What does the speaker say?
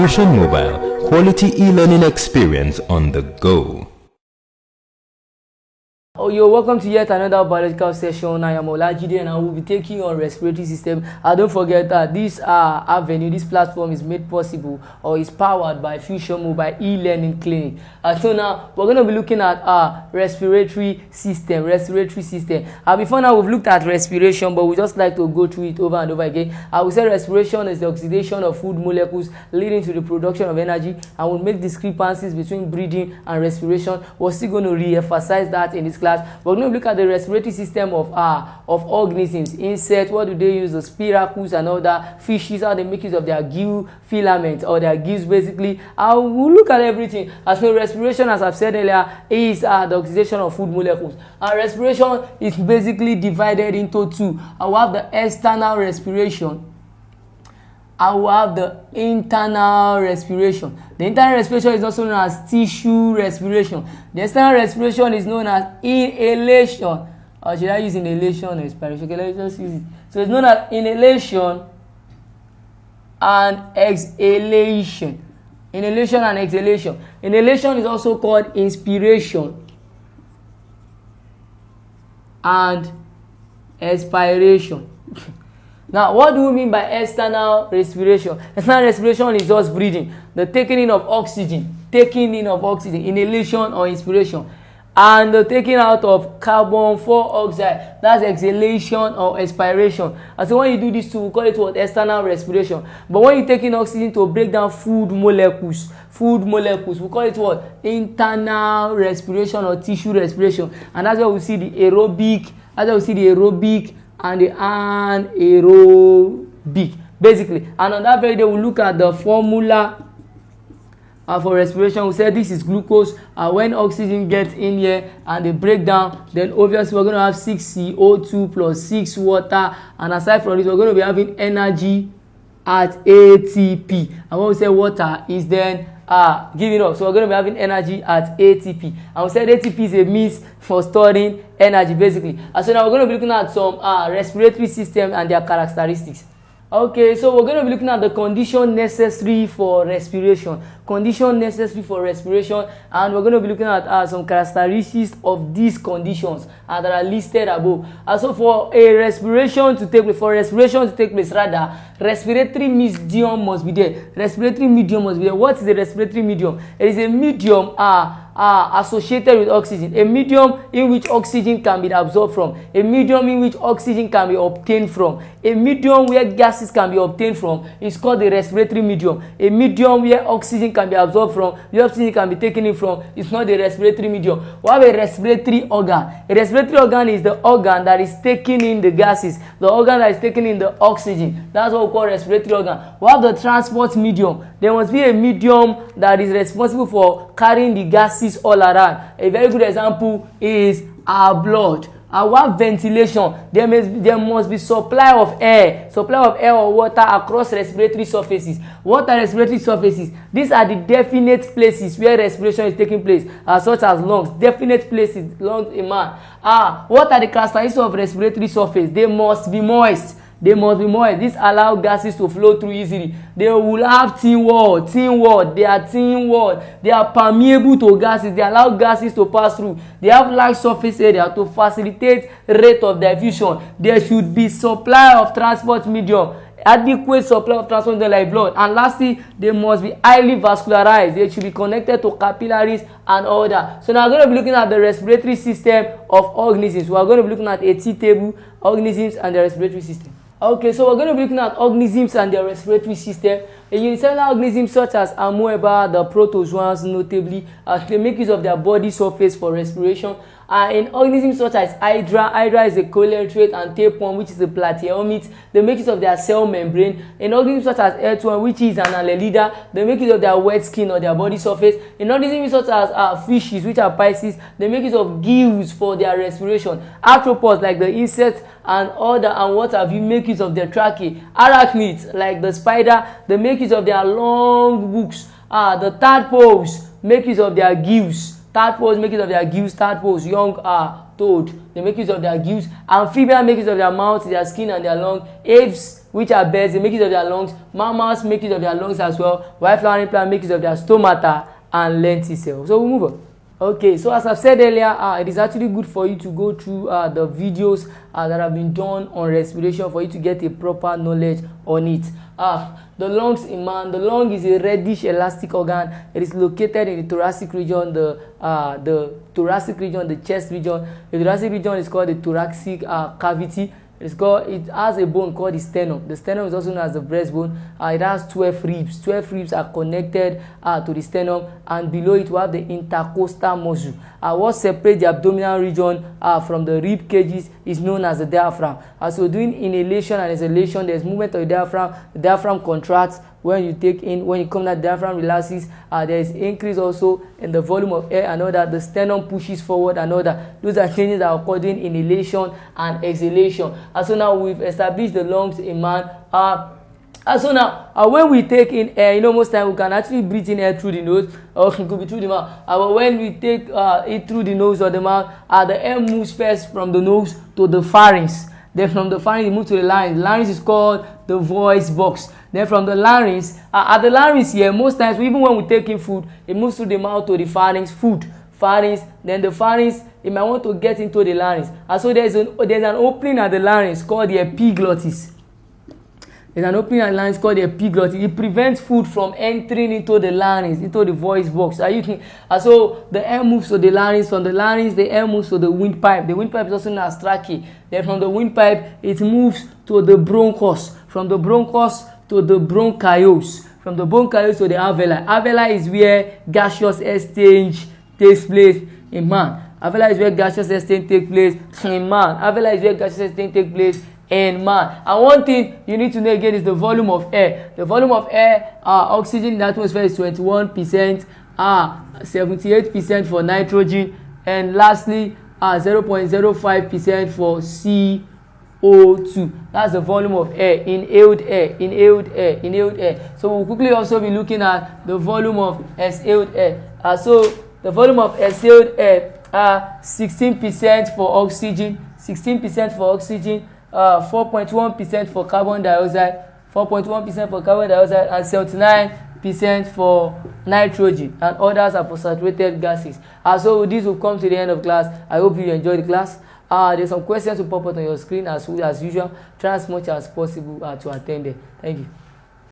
Fusion Mobile, quality e-learning experience on the go. Oh, you're welcome to yet another biological session. I am Olajide and I will be taking on respiratory system. Don't forget that this this platform is made possible or is powered by Fusion Mobile e-learning clinic. So now we're going to be looking at respiratory system. Before now we've looked at respiration, but we just like to go through it over and over again. I will say respiration is the oxidation of food molecules leading to the production of energy, and we'll make discrepancies between breathing and respiration. We're still going to re-emphasize that in this class. We're going to look at the respiratory system of organisms. Insects, what do they use? The spiracles and other fishes, how they make use of their gill filaments or their gills basically. We'll look at everything. As for respiration, as I've said earlier, is the oxidation of food molecules. And respiration is basically divided into two. I will have the external respiration. I will have the internal respiration. The internal respiration is also known as tissue respiration. The external respiration is known as inhalation. Or should I use inhalation or expiration? Okay, let's just use it. So it's known as inhalation and exhalation. Inhalation and exhalation. Inhalation is also called inspiration and expiration. Now, what do we mean by external respiration? External respiration is just breathing, the taking in of oxygen, inhalation or inspiration, and the taking out of carbon dioxide, that's exhalation or expiration. And so when you do this too, we call it what? External respiration. But when you take in oxygen to break down food molecules, we call it what? Internal respiration or tissue respiration. And that's where we see the aerobic, and the anaerobic basically. And on that very day we'll look at the formula for respiration. We said this is glucose. When oxygen gets in here and they break down, then obviously we're going to have 6 CO2 plus 6 water, and aside from this we're going to be having energy at ATP. And when we say water is then giving up, so we're going to be having energy at ATP. And we said ATP is a means for storing energy basically. And so now we're going to be looking at some respiratory system and their characteristics. Okay, so we're going to be looking at the condition necessary for respiration. And we're going to be looking at some characteristics of these conditions that are listed above. So for respiration to take place, respiratory medium must be there. What is a respiratory medium? It is a medium associated with oxygen, a medium in which oxygen can be absorbed from, a medium in which oxygen can be obtained from, a medium where gases can be obtained from is called the respiratory medium. A medium where oxygen can be absorbed from, the oxygen can be taken in from, is not the respiratory medium. We have a respiratory organ. A respiratory organ is the organ that is taking in the gases, the organ that is taking in the oxygen. That's what we call respiratory organ. We have the transport medium. There must be a medium that is responsible for carrying the gases all around. A very good example is our blood. Our ventilation, there must be supply of air or water across respiratory surfaces. What are respiratory surfaces? These are the definite places where respiration is taking place, such as lungs. Definite places, lungs, a man. What are the characteristics of respiratory surface? They must be moist. This allows gases to flow through easily. They will have thin wall. They are thin wall. They are permeable to gases. They allow gases to pass through. They have large surface area to facilitate rate of diffusion. There should be supply of transport medium, adequate supply of transport medium like blood. And lastly, they must be highly vascularized. They should be connected to capillaries and all that. So now we're going to be looking at the respiratory system of organisms. We are going to be looking at a T-table, organisms and the respiratory system. Okay, so we're going to be looking at organisms and their respiratory system. Unicellular organisms such as amoeba, the protozoans notably, they make use of their body surface for respiration. In organisms such as Hydra is a coelenterate, and tapeworm, which is a platyhelminth, they make use of their cell membrane. In organisms such as earthworm, which is an annelida, they make use of their wet skin or their body surface. In organisms such as fishes, which are Pisces, they make use of gills for their respiration. Arthropods, like the insects and other, and what have you, make use of their tracheae. Arachnids, like the spider, they make use of their long beaks. The tadpoles make use of their gills. Tadpoles make use of their gills. Tadpoles, young toad, they make use of their gills. Amphibians make use of their mouth, their skin, and their lung. Apes which are birds, they make use of their lungs. Mammals make use of their lungs as well, while flowering plants make use of their stomata and lenticels. So we move on. Okay, so as I've said earlier, it is actually good for you to go through the videos that have been done on respiration for you to get a proper knowledge on it. The lungs in man, the lung is a reddish elastic organ. It is located in the thoracic region, the thoracic region, the chest region. The thoracic region is called the thoracic cavity. It has a bone called the sternum. The sternum is also known as the breastbone. It has 12 ribs. 12 ribs are connected to the sternum, and below it we have the intercostal muscle. What separates the abdominal region from the rib cages is known as the diaphragm. So during inhalation and exhalation, there's movement of the diaphragm. The diaphragm contracts when you take in. When you come out, the diaphragm relaxes. There is increase also in the volume of air and all that. The sternum pushes forward and all that. Those are changes that occur during inhalation and exhalation. So now we've established the lungs in man. So now, when we take in air, most time we can actually breathe in air through the nose, or it could be through the mouth. But when we take it through the nose or the mouth, the air moves first from the nose to the pharynx. Then from the pharynx, it moves to the larynx. The larynx is called the voice box. Then from the larynx, at the larynx here, most times, even when we take in food, it moves through the mouth to the pharynx, pharynx, then the pharynx, it might want to get into the larynx. And so there's an opening at the larynx called the epiglottis. There's an opening at the larynx called the epiglottis. It prevents food from entering into the larynx, into the voice box. And so the air moves to the larynx. From the larynx, the air moves to the windpipe. The windpipe is also known as trachea. Then from the windpipe, it moves to the bronchus. From the bronchus to the bronchioles. From the bronchioles to the alveoli. Alveoli is where gaseous exchange takes place in man. Alveoli is where gaseous exchange takes place in man. Alveoli is where gaseous exchange takes place in man. And one thing you need to know again is the volume of air. The volume of air, oxygen in the atmosphere is 21%, 78% for nitrogen, and lastly 0.05% for CO2. That's the volume of air, inhaled air, inhaled air, inhaled air. So we'll quickly also be looking at the volume of exhaled air. So the volume of exhaled air, 16% for oxygen, 16% for oxygen, 4.1% for carbon dioxide, 4.1% for carbon dioxide, and 79% for nitrogen, and others are for saturated gases. So this will come to the end of class. I hope you enjoyed the class. There's some questions to pop up on your screen as usual. Try as much as possible to attend it. Thank you.